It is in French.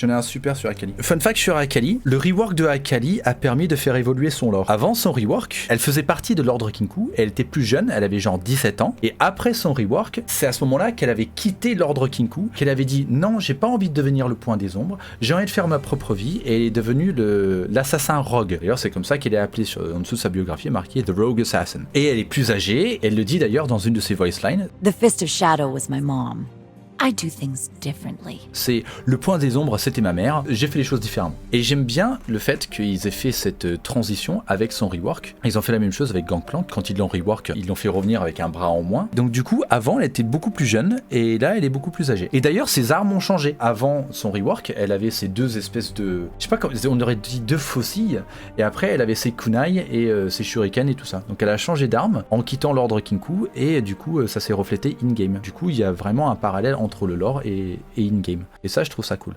J'en ai un super sur Akali. Fun fact sur Akali, le rework de Akali a permis de faire évoluer son lore. Avant son rework, elle faisait partie de l'ordre Kinku, elle était plus jeune, elle avait genre 17 ans, et après son rework, c'est à ce moment-là qu'elle avait quitté l'ordre Kinku, qu'elle avait dit non, j'ai pas envie de devenir le point des ombres, j'ai envie de faire ma propre vie, et elle est devenue l'assassin rogue. D'ailleurs, c'est comme ça qu'elle est appelée en dessous de sa biographie, marqué The Rogue Assassin. Et elle est plus âgée, elle le dit d'ailleurs dans une de ses voice lines. The Fist of Shadow was my mom. I do things differently. C'est le point des ombres, c'était ma mère, j'ai fait les choses différemment. Et j'aime bien le fait qu'ils aient fait cette transition avec son rework. Ils ont fait la même chose avec Gangplank, quand ils l'ont rework, ils l'ont fait revenir avec un bras en moins. Donc du coup, avant, elle était beaucoup plus jeune, et là, elle est beaucoup plus âgée. Et d'ailleurs, ses armes ont changé. Avant son rework, elle avait ces deux espèces de... Je sais pas, on aurait dit deux faucilles, et après, elle avait ses kunai et ses shurikens et tout ça. Donc elle a changé d'arme en quittant l'ordre Kinku, et du coup, ça s'est reflété in-game. Du coup, il y a vraiment un parallèle entre le lore et in-game. Et ça, je trouve ça cool.